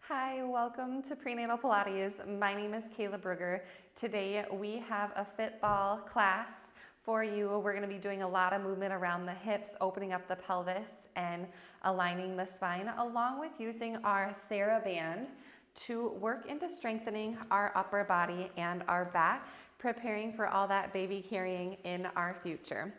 Hi, welcome to Prenatal Pilates. My name is Kayla Brugger. Today we have a fitball class for you. We're going to be doing a lot of movement around the hips, opening up the pelvis and aligning the spine, along with using our TheraBand to work into strengthening our upper body and our back, preparing for all that baby carrying in our future.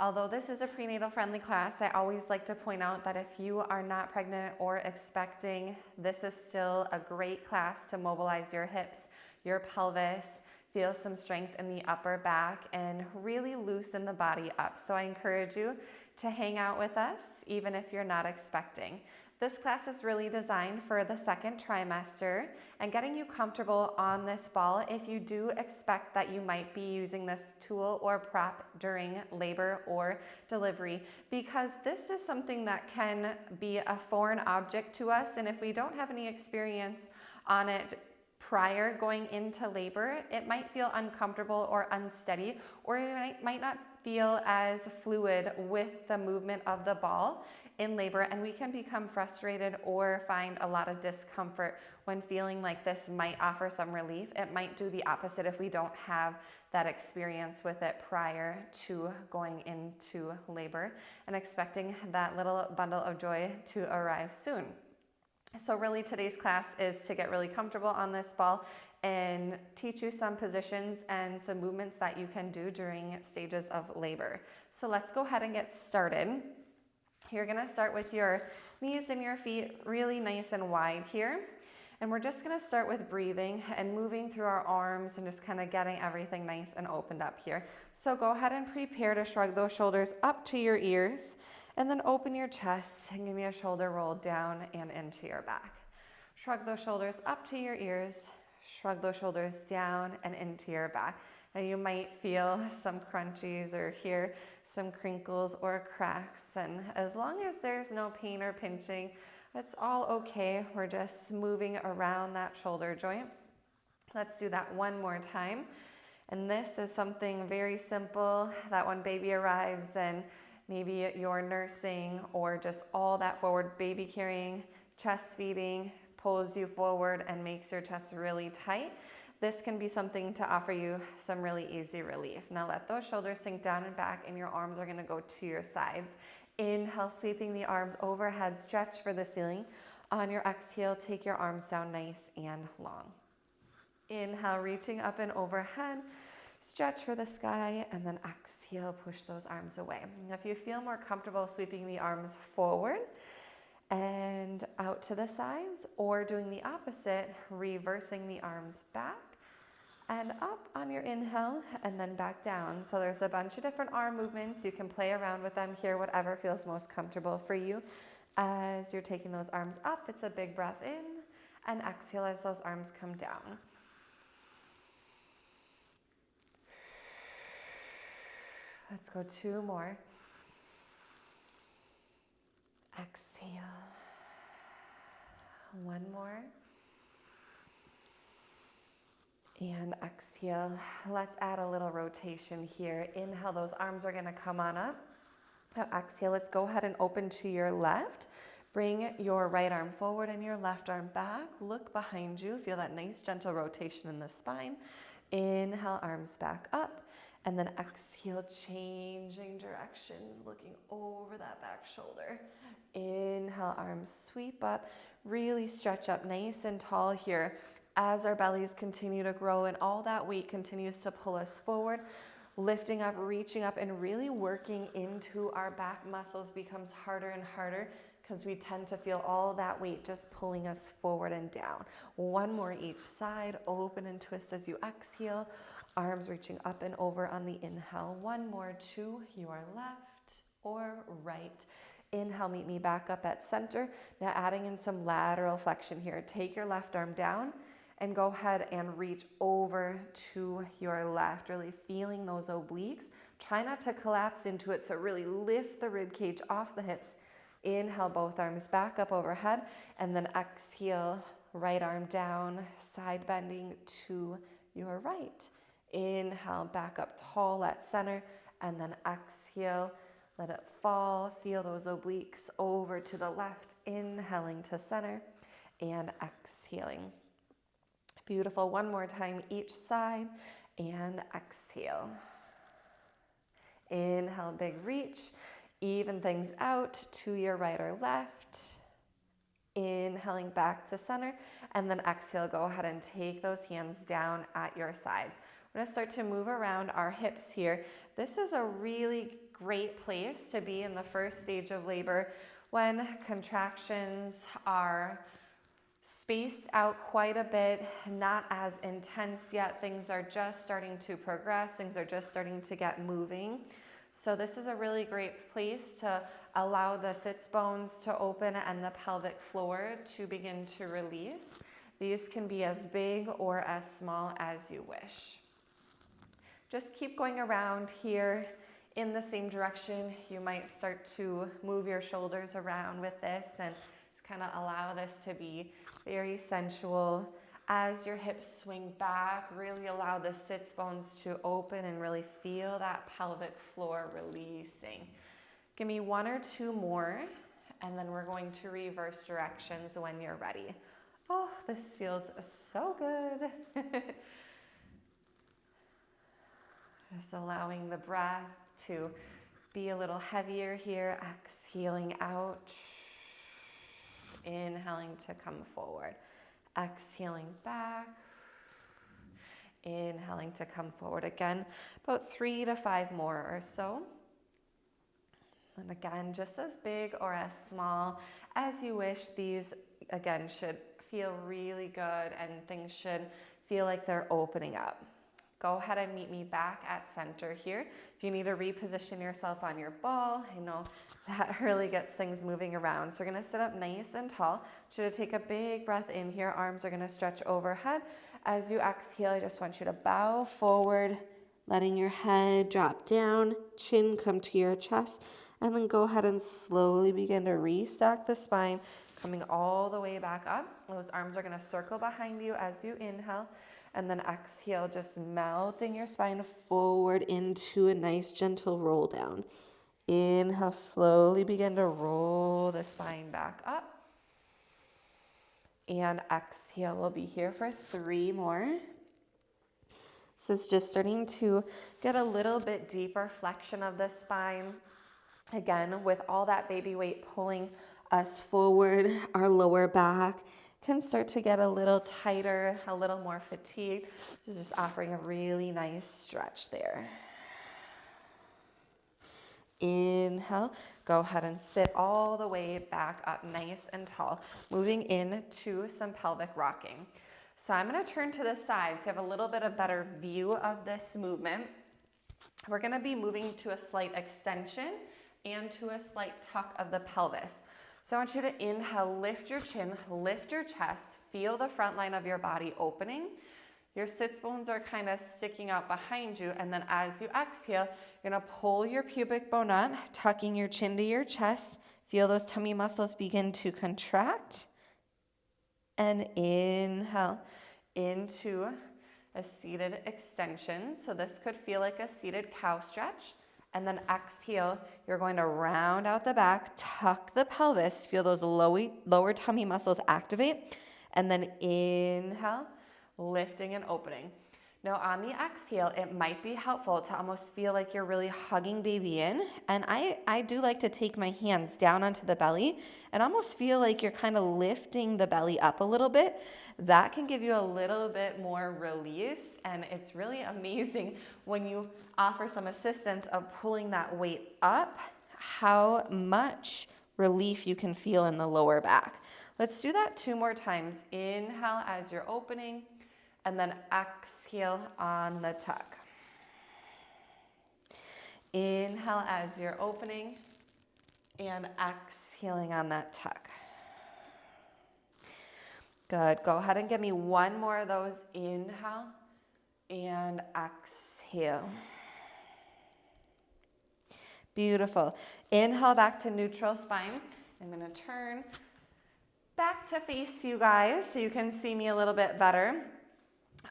Although this is a prenatal friendly class, I always like to point out that if you are not pregnant or expecting, this is still a great class to mobilize your hips, your pelvis, feel some strength in the upper back, and really loosen the body up. So I encourage you to hang out with us, even if you're not expecting. This class is really designed for the second trimester and getting you comfortable on this ball if you do expect that you might be using this tool or prop during labor or delivery, because this is something that can be a foreign object to us, and if we don't have any experience on it prior going into labor, it might feel uncomfortable or unsteady, or it might not feel as fluid with the movement of the ball in labor, and we can become frustrated or find a lot of discomfort when feeling like this might offer some relief. It might do the opposite if we don't have that experience with it prior to going into labor and expecting that little bundle of joy to arrive soon. So really today's class is to get really comfortable on this ball and teach you some positions and some movements that you can do during stages of labor. So let's go ahead and get started. You're gonna start with your knees and your feet really nice and wide here. And we're just gonna start with breathing and moving through our arms and just kind of getting everything nice and opened up here. So go ahead and prepare to shrug those shoulders up to your ears, and then open your chest and give me a shoulder roll down and into your back. Shrug those shoulders up to your ears, shrug those shoulders down and into your back. And you might feel some crunchies or hear some crinkles or cracks. And as long as there's no pain or pinching, it's all okay. We're just moving around that shoulder joint. Let's do that one more time. And this is something very simple that when baby arrives and maybe you're nursing or just all that forward baby carrying, chest feeding, pulls you forward and makes your chest really tight. This can be something to offer you some really easy relief. Now let those shoulders sink down and back, and your arms are gonna go to your sides. Inhale, sweeping the arms overhead, stretch for the ceiling. On your exhale, take your arms down nice and long. Inhale, reaching up and overhead, stretch for the sky, and then exhale, push those arms away. Now, if you feel more comfortable sweeping the arms forward and out to the sides, or doing the opposite, reversing the arms back and up on your inhale and then back down. So there's a bunch of different arm movements. You can play around with them here, whatever feels most comfortable for you. As you're taking those arms up, it's a big breath in, and exhale as those arms come down. Let's go two more. Exhale. One more. And exhale. Let's add a little rotation here. Inhale, those arms are gonna come on up. Now exhale, let's go ahead and open to your left. Bring your right arm forward and your left arm back. Look behind you. Feel that nice gentle rotation in the spine. Inhale, arms back up. And then exhale, changing directions, looking over that back shoulder. Inhale, arms sweep up. Really stretch up nice and tall here as our bellies continue to grow and all that weight continues to pull us forward. Lifting up, reaching up, and really working into our back muscles becomes harder and harder because we tend to feel all that weight just pulling us forward and down. One more each side. Open and twist as you exhale. Arms reaching up and over on the inhale. One more to your left or right. Inhale, meet me back up at center. Now adding in some lateral flexion here. Take your left arm down and go ahead and reach over to your left, really feeling those obliques. Try not to collapse into it, so really lift the rib cage off the hips. Inhale, both arms back up overhead, and then exhale, right arm down, side bending to your right. Inhale, back up tall at center, and then exhale, let it fall. Feel those obliques over to the left, inhaling to center. and exhaling. Beautiful. One more time each side, and exhale. Inhale, big reach. Even things out to your right or left. Inhaling back to center, and then exhale, go ahead and take those hands down at your sides. We're gonna start to move around our hips here. This is a really great place to be in the first stage of labor when contractions are spaced out quite a bit, not as intense yet. Things are just starting to progress. Things are just starting to get moving. So this is a really great place to allow the sits bones to open and the pelvic floor to begin to release. These can be as big or as small as you wish. Just keep going around here in the same direction. You might start to move your shoulders around with this and just kind of allow this to be very sensual. As your hips swing back, really allow the sits bones to open and really feel that pelvic floor releasing. Give me one or two more, and then we're going to reverse directions when you're ready. Oh, this feels so good. Just allowing the breath to be a little heavier here, exhaling out, inhaling to come forward. Exhaling back, inhaling to come forward again, about 3 to 5 more or so. And again, just as big or as small as you wish. These, again, should feel really good and things should feel like they're opening up. Go ahead and meet me back at center here. If you need to reposition yourself on your ball, I know that really gets things moving around. So we're gonna sit up nice and tall. I want you to take a big breath in here. Arms are gonna stretch overhead. As you exhale, I just want you to bow forward, letting your head drop down, chin come to your chest, and then go ahead and slowly begin to restack the spine, coming all the way back up. Those arms are gonna circle behind you as you inhale. And then exhale, just melting your spine forward into a nice gentle roll down. Inhale, slowly begin to roll the spine back up. And exhale, we'll be here for 3 more. This is just starting to get a little bit deeper flexion of the spine. Again, with all that baby weight pulling us forward, our lower back can start to get a little tighter, a little more fatigued. This is just offering a really nice stretch there. Inhale, go ahead and sit all the way back up nice and tall, moving into some pelvic rocking. So I'm gonna turn to the side so you have a little bit of better view of this movement. We're gonna be moving to a slight extension and to a slight tuck of the pelvis. So I want you to inhale, lift your chin, lift your chest, feel the front line of your body opening. Your sits bones are kind of sticking out behind you, and then as you exhale, you're gonna pull your pubic bone up, tucking your chin to your chest. Feel those tummy muscles begin to contract. And inhale into a seated extension. So this could feel like a seated cow stretch. And then exhale, you're going to round out the back, tuck the pelvis, feel those lower tummy muscles activate, and then inhale, lifting and opening. Now on the exhale, it might be helpful to almost feel like you're really hugging baby in, and I do like to take my hands down onto the belly and almost feel like you're kind of lifting the belly up a little bit. That can give you a little bit more release, and it's really amazing when you offer some assistance of pulling that weight up, how much relief you can feel in the lower back. Let's do that 2 more times. Inhale as you're opening, and then exhale on the tuck. Inhale as you're opening, and exhaling on that tuck. Good. Go ahead and give me 1 more of those. Inhale and exhale. Beautiful. Inhale back to neutral spine. I'm going to turn back to face you guys so you can see me a little bit better.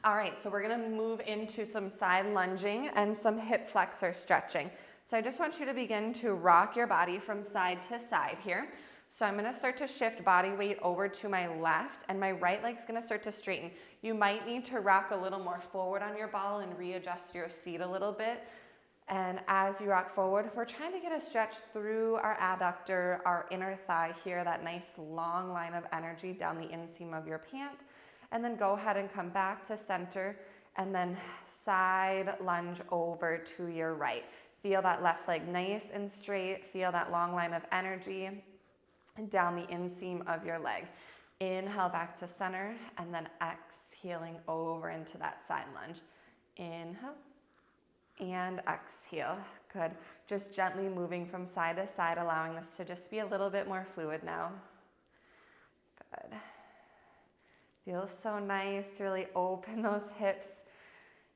All right, so we're gonna move into some side lunging and some hip flexor stretching. So I just want you to begin to rock your body from side to side here. So I'm gonna start to shift body weight over to my left, and my right leg's gonna start to straighten. You might need to rock a little more forward on your ball and readjust your seat a little bit. And as you rock forward, we're trying to get a stretch through our adductor, our inner thigh here, that nice long line of energy down the inseam of your pant. And then go ahead and come back to center, and then side lunge over to your right. Feel that left leg nice and straight. Feel that long line of energy down the inseam of your leg. Inhale back to center, and then exhaling over into that side lunge. Inhale and exhale. Good. Just gently moving from side to side, allowing this to just be a little bit more fluid now. Good. Feels so nice. Really open those hips.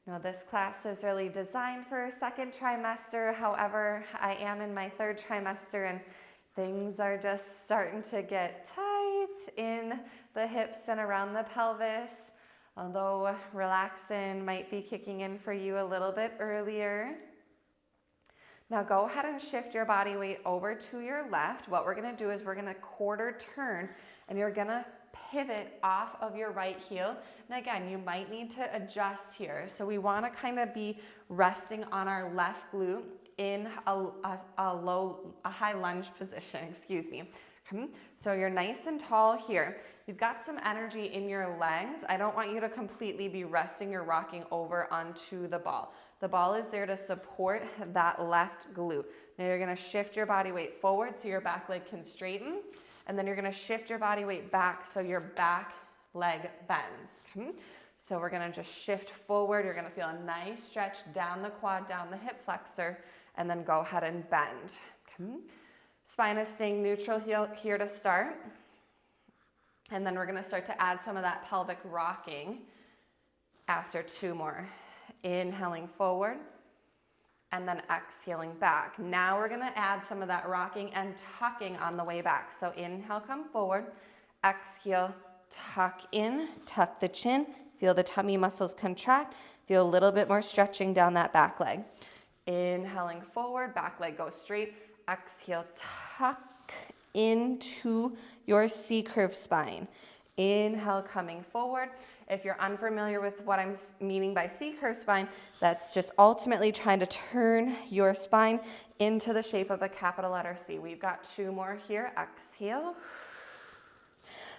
You know, this class is really designed for a second trimester. However, I am in my third trimester, and things are just starting to get tight in the hips and around the pelvis. Although relaxin might be kicking in for you a little bit earlier. Now go ahead and shift your body weight over to your left. What we're gonna do is we're gonna quarter turn, and you're gonna pivot off of your right heel. And again, you might need to adjust here. So we wanna kind of be resting on our left glute in a high lunge position, excuse me. So you're nice and tall here. You've got some energy in your legs. I don't want you to completely be resting or rocking over onto the ball. The ball is there to support that left glute. Now you're gonna shift your body weight forward so your back leg can straighten, and then you're gonna shift your body weight back so your back leg bends. So we're gonna just shift forward. You're gonna feel a nice stretch down the quad, down the hip flexor, and then go ahead and bend. Spine is staying neutral here to start. And then we're gonna start to add some of that pelvic rocking after 2 more. Inhaling forward, and then exhaling back. Now we're gonna add some of that rocking and tucking on the way back. So inhale, come forward, exhale, tuck in, tuck the chin, feel the tummy muscles contract, feel a little bit more stretching down that back leg. Inhaling forward, back leg goes straight, exhale, tuck into your C-curve spine. Inhale, coming forward. If you're unfamiliar with what I'm meaning by C-curve spine, that's just ultimately trying to turn your spine into the shape of a capital letter C. We've got 2 more here. Exhale.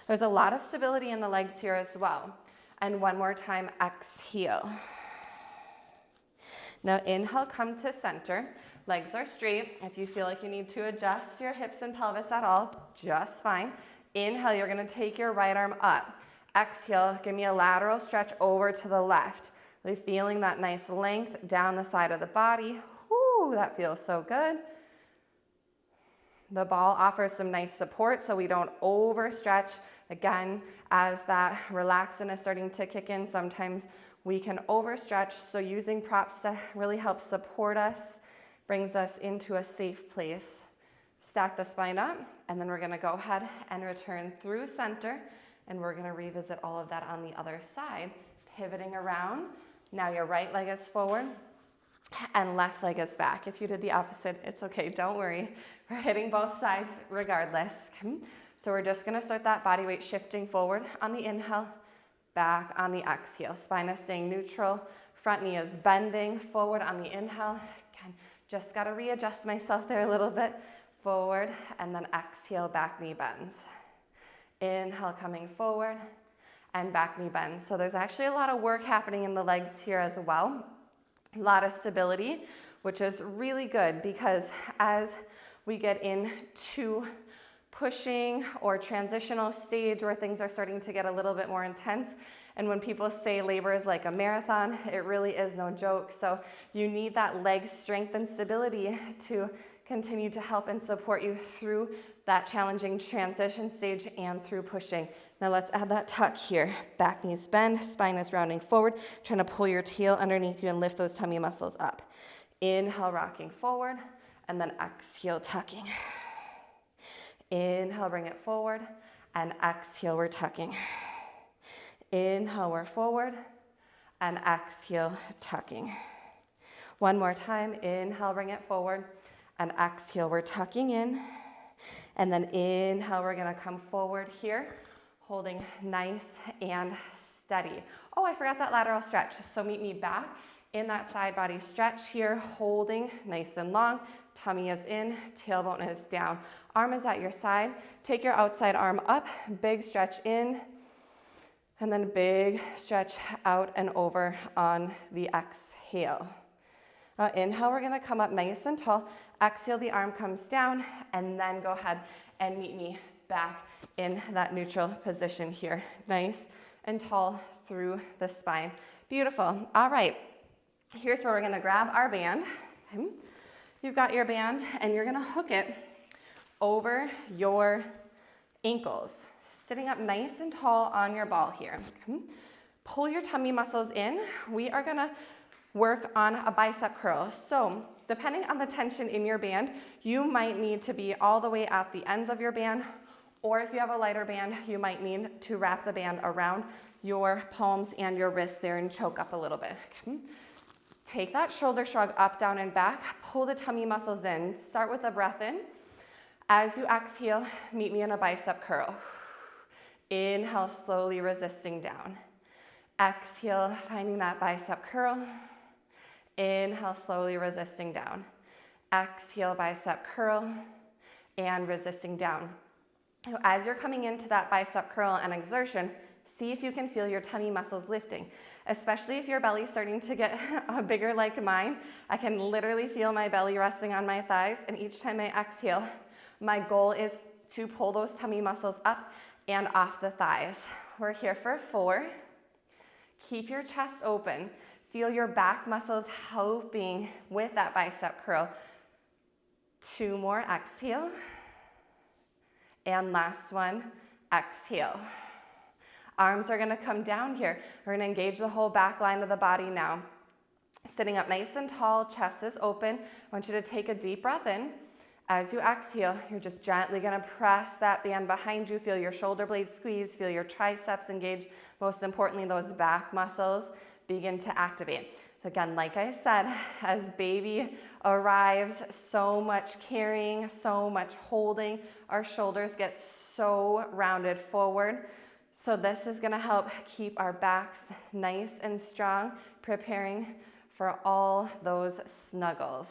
There's a lot of stability in the legs here as well. And 1 more time, exhale. Now inhale, come to center. Legs are straight. If you feel like you need to adjust your hips and pelvis at all, just fine. Inhale, you're gonna take your right arm up. Exhale, give me a lateral stretch over to the left. Really feeling that nice length down the side of the body. Whoo, that feels so good. The ball offers some nice support so we don't overstretch. Again, as that relaxin is starting to kick in, sometimes we can overstretch. So using props to really help support us brings us into a safe place. Stack the spine up, and then we're gonna go ahead and return through center, and we're gonna revisit all of that on the other side. Pivoting around. Now your right leg is forward and left leg is back. If you did the opposite, it's okay, don't worry. We're hitting both sides regardless. So we're just gonna start that body weight shifting forward on the inhale, back on the exhale. Spine is staying neutral, front knee is bending forward on the inhale. Again, just gotta readjust myself there a little bit. Forward, and then exhale, back knee bends. Inhale, coming forward, and back knee bends. So there's actually a lot of work happening in the legs here as well. A lot of stability, which is really good because as we get into pushing or transitional stage where things are starting to get a little bit more intense, and when people say labor is like a marathon, it really is no joke. So you need that leg strength and stability to continue to help and support you through that challenging transition stage and through pushing. Now let's add that tuck here. Back knees bend, spine is rounding forward, trying to pull your tail underneath you and lift those tummy muscles up. Inhale, rocking forward, and then exhale, tucking. Inhale, bring it forward, and exhale, we're tucking. Inhale, we're forward, and exhale, tucking. 1 more time. Inhale, bring it forward, and exhale, we're tucking in. And then inhale, we're gonna come forward here, holding nice and steady. Oh, I forgot that lateral stretch. So meet me back in that side body stretch here, holding nice and long. Tummy is in, tailbone is down. Arm is at your side. Take your outside arm up, big stretch in, and then big stretch out and over on the exhale. Inhale, we're gonna come up nice and tall. Exhale, the arm comes down, and then go ahead and meet me back in that neutral position here. Nice and tall through the spine. Beautiful. All right, here's where we're gonna grab our band. Okay. You've got your band, and you're gonna hook it over your ankles, sitting up nice and tall on your ball here. Okay. Pull your tummy muscles in. We are gonna work on a bicep curl. So depending on the tension in your band, you might need to be all the way at the ends of your band, or if you have a lighter band, you might need to wrap the band around your palms and your wrists there and choke up a little bit. Okay. Take that shoulder shrug up, down, and back. Pull the tummy muscles in. Start with a breath in. As you exhale, meet me in a bicep curl. Inhale, slowly resisting down. Exhale, finding that bicep curl. Inhale, slowly resisting down. Exhale, bicep curl, and resisting down. So as you're coming into that bicep curl and exertion, see if you can feel your tummy muscles lifting, especially if your belly's starting to get bigger like mine. I can literally feel my belly resting on my thighs, and each time I exhale, my goal is to pull those tummy muscles up and off the thighs. We're here for 4. Keep your chest open. Feel your back muscles helping with that bicep curl. 2 more, exhale. And last one, exhale. Arms are gonna come down here. We're gonna engage the whole back line of the body now. Sitting up nice and tall, chest is open. I want you to take a deep breath in. As you exhale, you're just gently gonna press that band behind you. Feel your shoulder blades squeeze, feel your triceps engage. Most importantly, those back muscles begin to activate. So again, like I said, as baby arrives, so much carrying, so much holding. Our shoulders get so rounded forward. So this is gonna help keep our backs nice and strong, preparing for all those snuggles.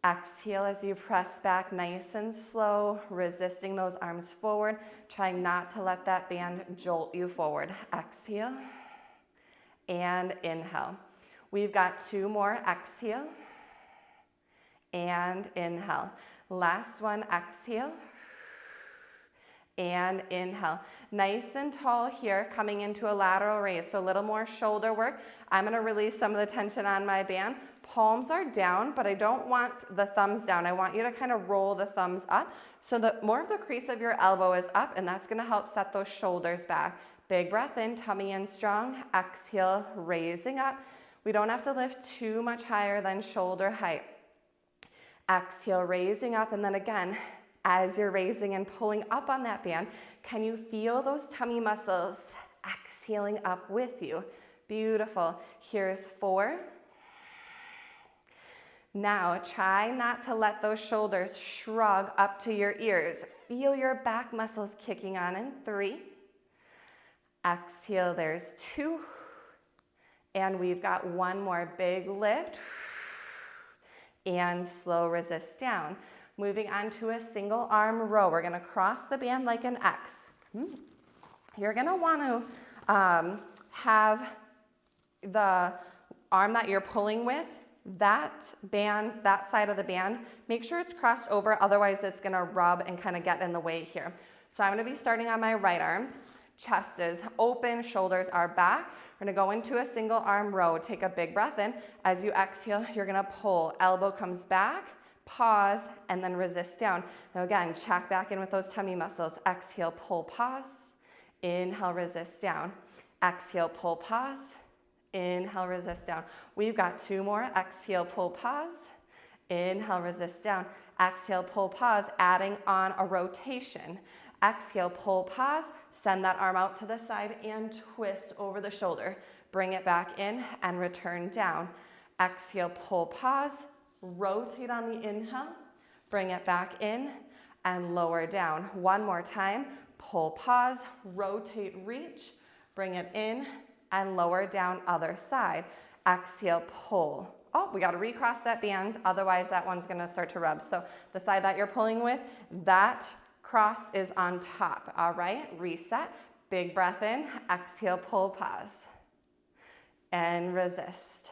Exhale as you press back nice and slow, resisting those arms forward, trying not to let that band jolt you forward. Exhale and inhale. We've got 2 more. Exhale and inhale. Last one, exhale and inhale. Nice and tall here, coming into a lateral raise. So a little more shoulder work. I'm gonna release some of the tension on my band. Palms are down, but I don't want the thumbs down. I want you to kind of roll the thumbs up so that more of the crease of your elbow is up, and that's gonna help set those shoulders back. Big breath in, tummy in strong. Exhale, raising up. We don't have to lift too much higher than shoulder height. Exhale, raising up, and then again, as you're raising and pulling up on that band, can you feel those tummy muscles exhaling up with you? Beautiful. Here's 4. Now, try not to let those shoulders shrug up to your ears. Feel your back muscles kicking on in 3. Exhale, there's 2. And we've got 1 more big lift. And slow resist down. Moving on to a single arm row. We're gonna cross the band like an X. You're gonna wanna have the arm that you're pulling with, that band, that side of the band, make sure it's crossed over, otherwise it's gonna rub and kind of get in the way here. So I'm gonna be starting on my right arm. Chest is open, shoulders are back. We're gonna go into a single arm row. Take a big breath in. As you exhale, you're gonna pull. Elbow comes back, pause, and then resist down. Now again, check back in with those tummy muscles. Exhale, pull, pause. Inhale, resist down. Exhale, pull, pause. Inhale, resist down. We've got 2 more. Exhale, pull, pause. Inhale, resist down. Exhale, pull, pause, adding on a rotation. Exhale, pull, pause. Send that arm out to the side and twist over the shoulder. Bring it back in and return down. Exhale, pull, pause. Rotate on the inhale. Bring it back in. and lower down. One more time, pull, pause, rotate, reach, bring it in and lower down, other side. Exhale, pull. Oh, we gotta recross that band, otherwise that one's gonna start to rub. So the side that you're pulling with, that cross is on top, all right? Reset, big breath in, exhale, pull, pause, and resist.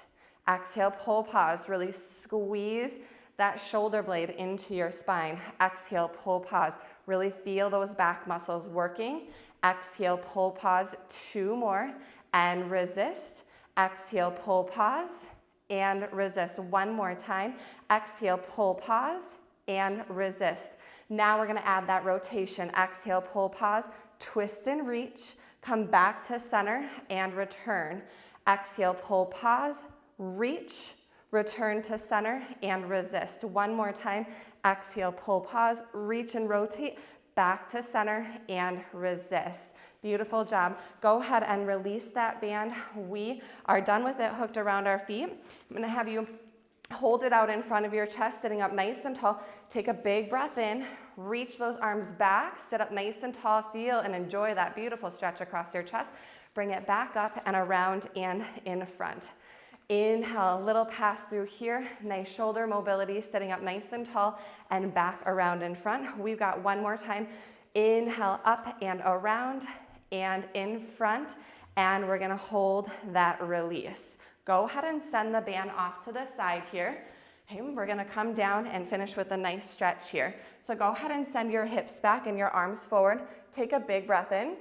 Exhale, pull, pause, really squeeze that shoulder blade into your spine. Exhale, pull, pause. Really feel those back muscles working. Exhale, pull, pause, 2 more, and resist. Exhale, pull, pause, and resist. 1 more time. Exhale, pull, pause, and resist. Now we're gonna add that rotation. Exhale, pull, pause, twist and reach, come back to center and return. Exhale, pull, pause, reach, return to center and resist. 1 more time. Exhale, pull, pause, reach and rotate, back to center and resist. Beautiful job. Go ahead and release that band. We are done with it hooked around our feet. I'm gonna have you hold it out in front of your chest, sitting up nice and tall. Take a big breath in, reach those arms back, sit up nice and tall, feel and enjoy that beautiful stretch across your chest. Bring it back up and around and in front. Inhale, a little pass through here. Nice shoulder mobility, sitting up nice and tall and back around in front. We've got 1 more time. Inhale, up and around and in front. And we're gonna hold that release. Go ahead and send the band off to the side here. Okay, we're gonna come down and finish with a nice stretch here. So go ahead and send your hips back and your arms forward. Take a big breath in.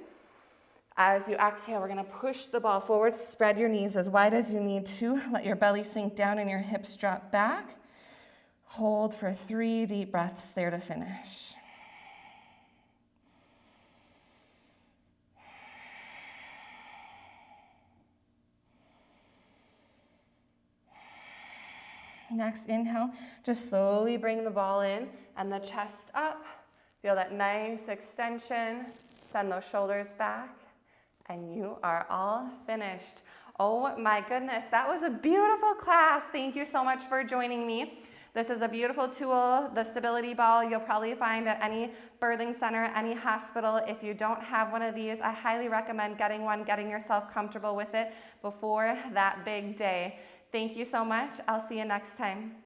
As you exhale, we're gonna push the ball forward, spread your knees as wide as you need to, let your belly sink down and your hips drop back. Hold for 3 deep breaths there to finish. Next inhale, just slowly bring the ball in and the chest up. Feel that nice extension, send those shoulders back. And you are all finished. Oh my goodness, that was a beautiful class. Thank you so much for joining me. This is a beautiful tool, the stability ball you'll probably find at any birthing center, any hospital. If you don't have one of these, I highly recommend getting one, getting yourself comfortable with it before that big day. Thank you so much. I'll see you next time.